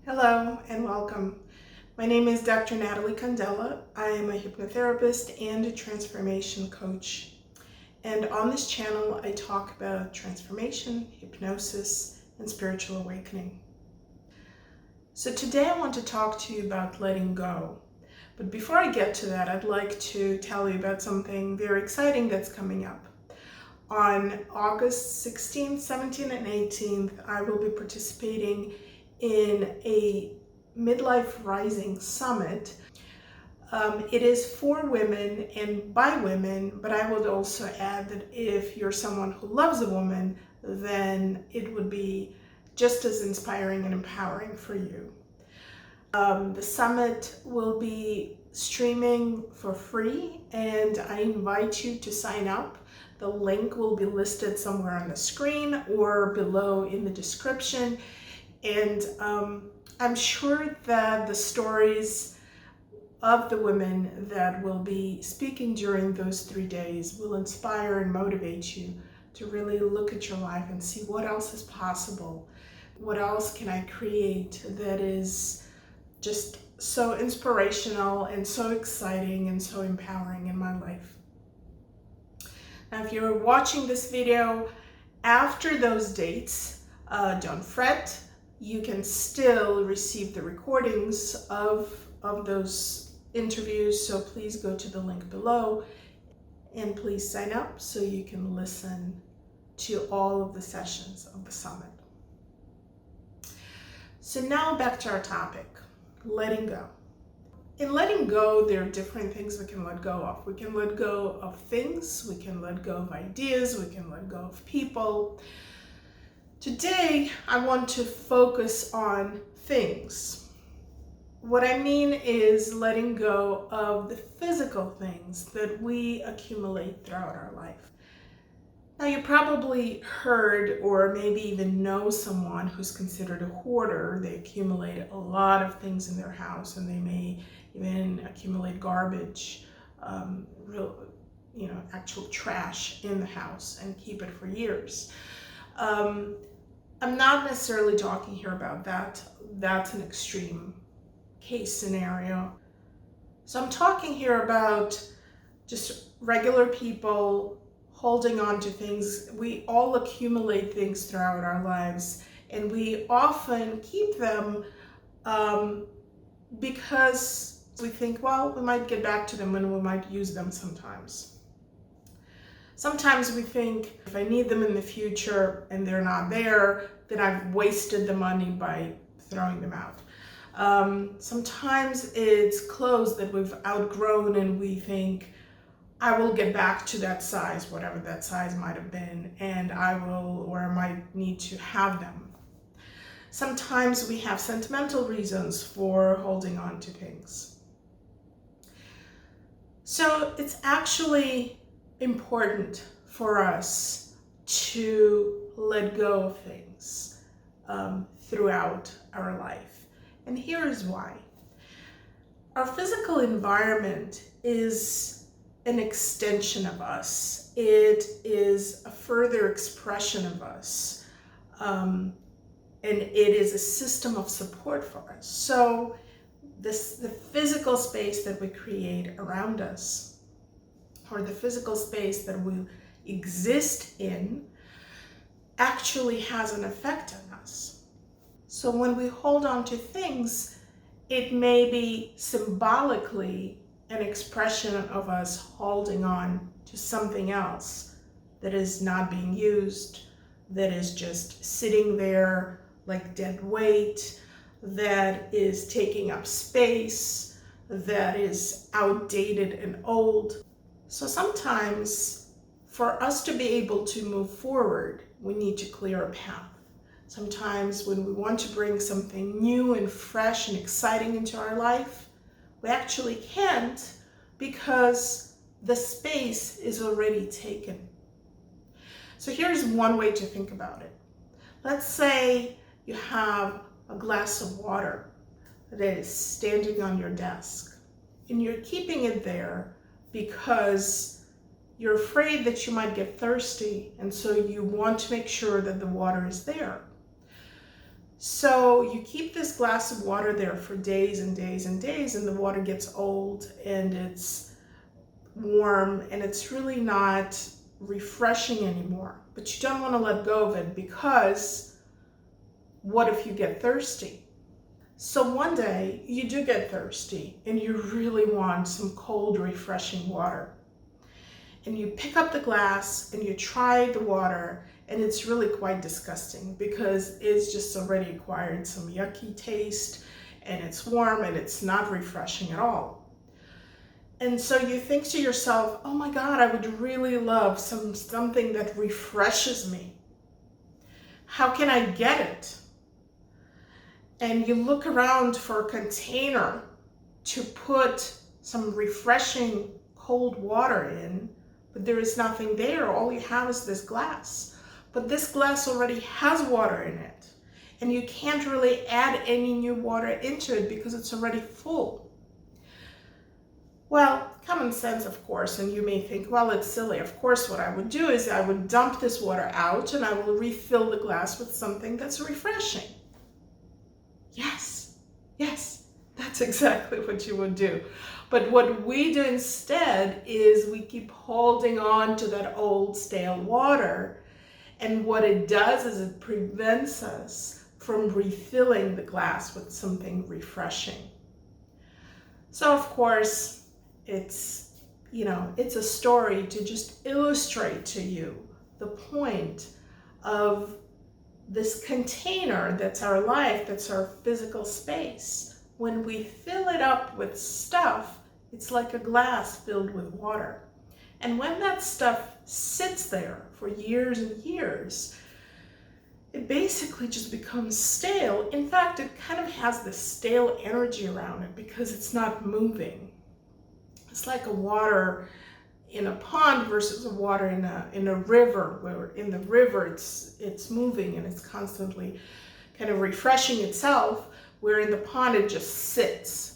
Hello and welcome. My name is Dr. Natalie Candela. I am a hypnotherapist and a transformation coach. And on this channel, I talk about transformation, hypnosis, and spiritual awakening. So today I want to talk to you about letting go. But before I get to that, I'd like to tell you about something very exciting that's coming up. On August 16th, 17th, and 18th, I will be participating in a Midlife Rising Summit. It is for women and by women, but I would also add that if you're someone who loves a woman, then it would be just as inspiring and empowering for you. The summit will be streaming for free, and I invite you to sign up. The link will be listed somewhere on the screen or below in the description. And I'm sure that the stories of the women that will be speaking during those 3 days will inspire and motivate you to really look at your life and see what else is possible. What else can I create that is just so inspirational and so exciting and so empowering in my life. Now, if you're watching this video after those dates, don't fret. You can still receive the recordings of those interviews, so please go to the link below and please sign up so you can listen to all of the sessions of the summit. So now back to our topic, letting go. In letting go, there are different things we can let go of. We can let go of things, we can let go of ideas, we can let go of people. Today, I want to focus on things. What I mean is letting go of the physical things that we accumulate throughout our life. Now, you probably heard or maybe even know someone who's considered a hoarder. They accumulate a lot of things in their house, and they may even accumulate garbage, actual trash in the house and keep it for years. I'm not necessarily talking here about that. That's an extreme case scenario. So I'm talking here about just regular people holding on to things. We all accumulate things throughout our lives, and we often keep them because we think, well, we might get back to them and we might use them sometimes. Sometimes we think if I need them in the future and they're not there, then I've wasted the money by throwing them out. Sometimes it's clothes that we've outgrown and we think, I will get back to that size, whatever that size might have been, and I will or I might need to have them. Sometimes we have sentimental reasons for holding on to things. So it's actually important for us to let go of things throughout our life. And here is why. Our physical environment is an extension of us. It is a further expression of us. And it is a system of support for us. So the physical space that we create around us, or the physical space that we exist in, actually has an effect on us. So when we hold on to things, it may be symbolically an expression of us holding on to something else that is not being used, that is just sitting there like dead weight, that is taking up space, that is outdated and old. So sometimes for us to be able to move forward, we need to clear a path. Sometimes when we want to bring something new and fresh and exciting into our life, we actually can't because the space is already taken. So here's one way to think about it. Let's say you have a glass of water that is standing on your desk, and you're keeping it there because you're afraid that you might get thirsty, and so you want to make sure that the water is there. So you keep this glass of water there for days and days and days, and the water gets old and it's warm and it's really not refreshing anymore. But you don't want to let go of it, because what if you get thirsty? So one day you do get thirsty and you really want some cold, refreshing water. And you pick up the glass and you try the water, and it's really quite disgusting because it's just already acquired some yucky taste, and it's warm and it's not refreshing at all. And so you think to yourself, oh my God, I would really love something that refreshes me. How can I get it? And you look around for a container to put some refreshing cold water in, but there is nothing there. All you have is this glass. But this glass already has water in it, and you can't really add any new water into it because it's already full. Well, common sense, of course, and you may think, well, it's silly. Of course, what I would do is I would dump this water out and I will refill the glass with something that's refreshing. Yes, that's exactly what you would do. But what we do instead is we keep holding on to that old stale water. And what it does is it prevents us from refilling the glass with something refreshing. So of course, it's a story to just illustrate to you the point of this container that's our life, that's our physical space. When we fill it up with stuff, it's like a glass filled with water. And when that stuff sits there for years and years, it basically just becomes stale. In fact, it kind of has this stale energy around it because it's not moving. It's like a water in a pond versus a water in a river, where in the river it's moving and it's constantly kind of refreshing itself, where in the pond it just sits.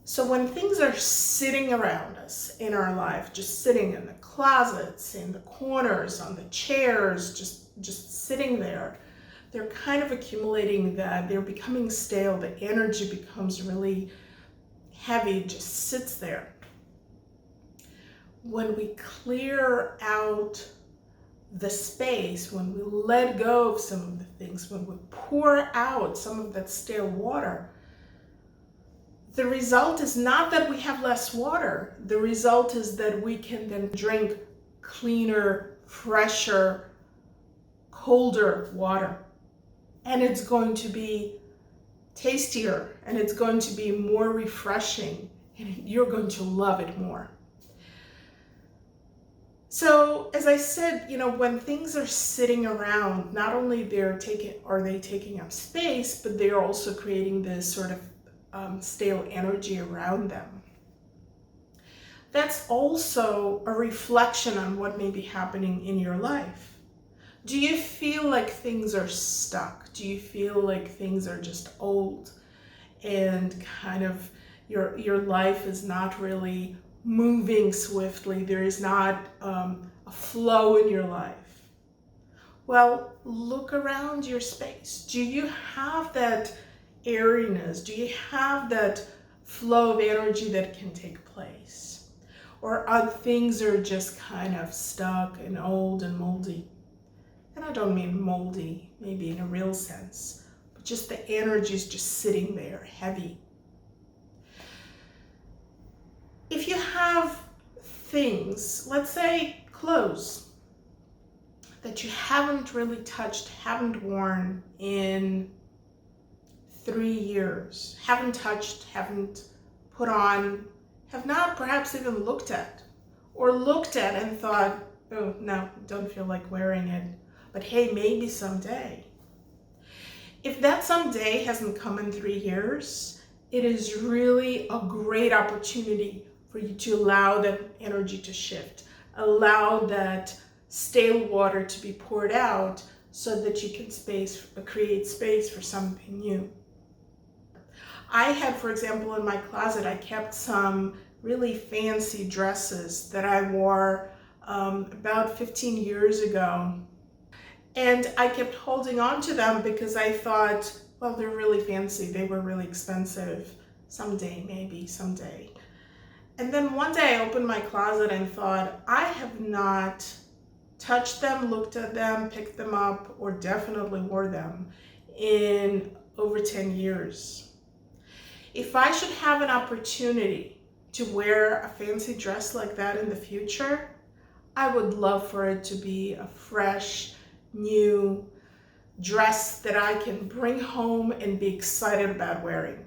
So when things are sitting around us in our life, just sitting in the closets, in the corners, on the chairs, just sitting there, they're kind of accumulating that, they're becoming stale, the energy becomes really heavy, just sits there. When we clear out the space, when we let go of some of the things, when we pour out some of that stale water, the result is not that we have less water. The result is that we can then drink cleaner, fresher, colder water. And it's going to be tastier, and it's going to be more refreshing, and you're going to love it more. So as I said, when things are sitting around, not only are they taking up space, but they're also creating this sort of stale energy around them. That's also a reflection on what may be happening in your life. Do you feel like things are stuck? Do you feel like things are just old and kind of your life is not really moving swiftly? There is not a flow in your life. Well, look around your space. Do you have that airiness? Do you have that flow of energy that can take place? Or are things are just kind of stuck and old and moldy? And I don't mean moldy, maybe in a real sense, but just the energy is just sitting there, heavy. If you have things, let's say clothes, that you haven't really touched, haven't worn in 3 years, haven't touched, haven't put on, have not perhaps even looked at, or looked at and thought, oh no, don't feel like wearing it, but hey, maybe someday. If that someday hasn't come in 3 years, it is really a great opportunity for you to allow that energy to shift, allow that stale water to be poured out so that you can create space for something new. I had, for example, in my closet, I kept some really fancy dresses that I wore about 15 years ago. And I kept holding on to them because I thought, well, they're really fancy. They were really expensive. Someday, maybe someday. And then one day I opened my closet and thought, I have not touched them, looked at them, picked them up, or definitely wore them in over 10 years. If I should have an opportunity to wear a fancy dress like that in the future, I would love for it to be a fresh, new dress that I can bring home and be excited about wearing.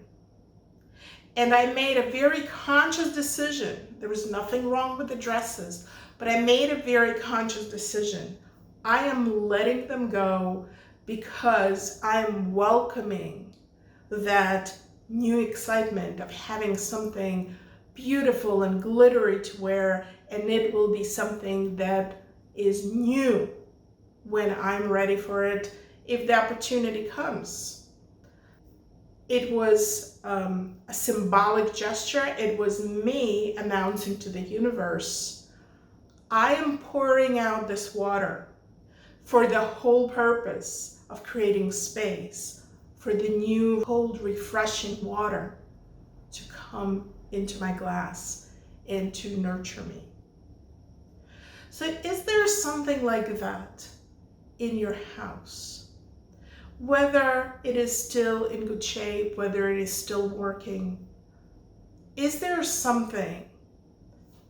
And I made a very conscious decision. There was nothing wrong with the dresses, but I made a very conscious decision. I am letting them go because I'm welcoming that new excitement of having something beautiful and glittery to wear, and it will be something that is new when I'm ready for it, if the opportunity comes. It was a symbolic gesture. It was me announcing to the universe, I am pouring out this water for the whole purpose of creating space for the new, cold, refreshing water to come into my glass and to nurture me. So is there something like that in your house? Whether it is still in good shape, whether it is still working, is there something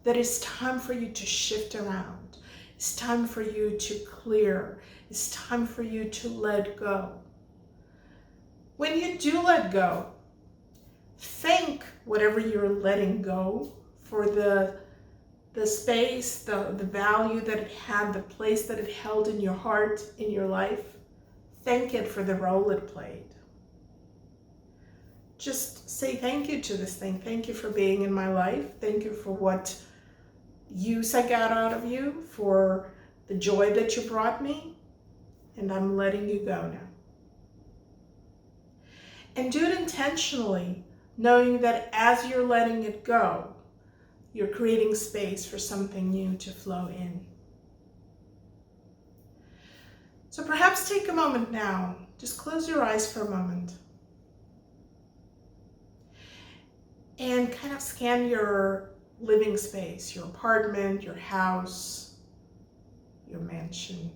that is time for you to shift around? It's time for you to clear. It's time for you to let go. When you do let go, thank whatever you're letting go for the space, the value that it had, the place that it held in your heart, in your life. Thank it for the role it played. Just say thank you to this thing. Thank you for being in my life. Thank you for what use I got out of you, for the joy that you brought me, and I'm letting you go now. And do it intentionally, knowing that as you're letting it go, you're creating space for something new to flow in. So perhaps take a moment now, just close your eyes for a moment, and kind of scan your living space, your apartment, your house, your mansion.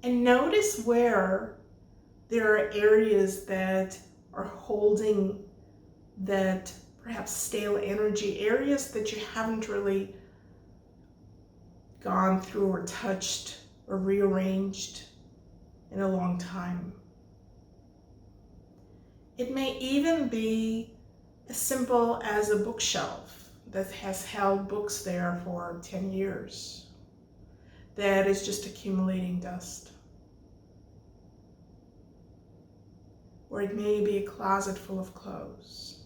And notice where there are areas that are holding that perhaps stale energy, areas that you haven't really gone through or touched or rearranged in a long time. It may even be as simple as a bookshelf that has held books there for 10 years that is just accumulating dust. Or it may be a closet full of clothes.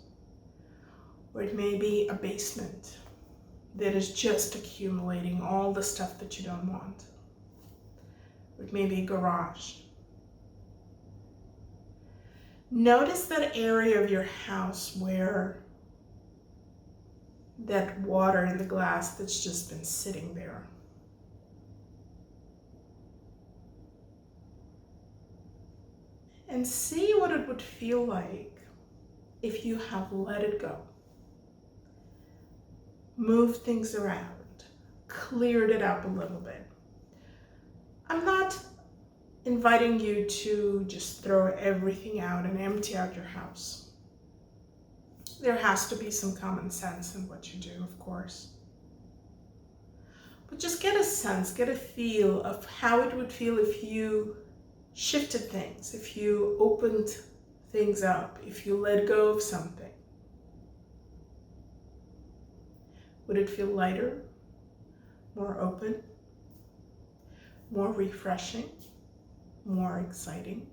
Or it may be a basement that is just accumulating all the stuff that you don't want. Or it may be a garage. Notice that area of your house where that water in the glass that's just been sitting there. And see what it would feel like if you have let it go. Moved things around, cleared it up a little bit. I'm not inviting you to just throw everything out and empty out your house. There has to be some common sense in what you do, of course. But just get a sense, get a feel of how it would feel if you shifted things, if you opened things up, if you let go of something. Would it feel lighter, more open, more refreshing, more exciting?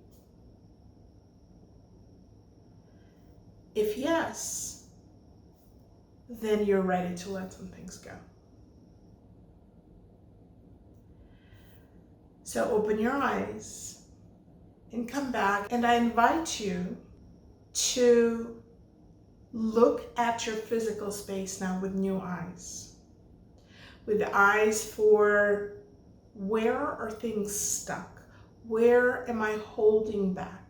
If yes, then you're ready to let some things go. So open your eyes and come back, and I invite you to look at your physical space now with new eyes. with eyes for where are things stuck? Where am I holding back?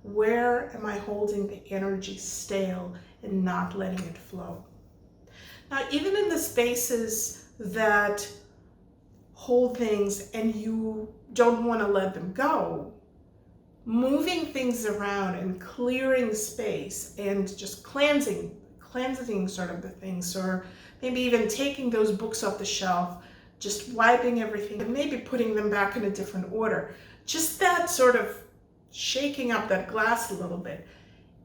Where am I holding the energy stale and not letting it flow? Now, even in the spaces that hold things and you don't want to let them go, moving things around and clearing space and just cleansing sort of the things, or maybe even taking those books off the shelf, just wiping everything and maybe putting them back in a different order. Just that sort of shaking up that glass a little bit,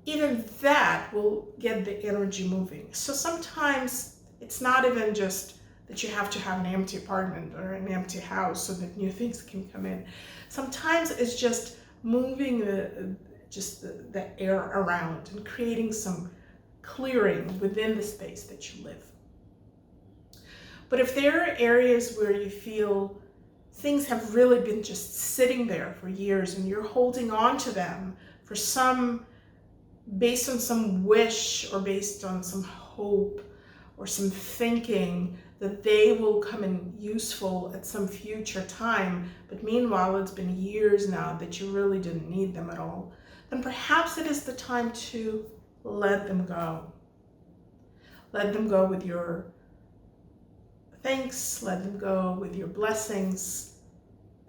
even that will get the energy moving. So sometimes it's not even just that you have to have an empty apartment or an empty house so that new things can come in. Sometimes it's just moving the air around and creating some clearing within the space that you live. But if there are areas where you feel things have really been just sitting there for years and you're holding on to them for based on some wish or based on some hope or some thinking that they will come in useful at some future time, but meanwhile it's been years now that you really didn't need them at all, then perhaps it is the time to let them go. Let them go with your thanks, let them go with your blessings,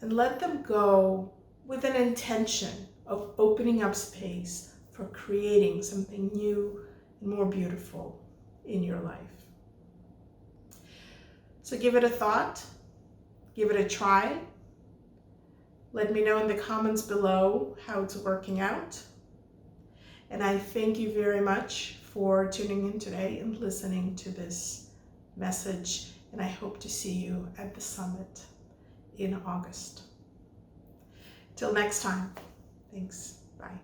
and let them go with an intention of opening up space for creating something new and more beautiful in your life. So give it a thought, give it a try. Let me know in the comments below how it's working out. And I thank you very much for tuning in today and listening to this message. And I hope to see you at the summit in August. Till next time, thanks, bye.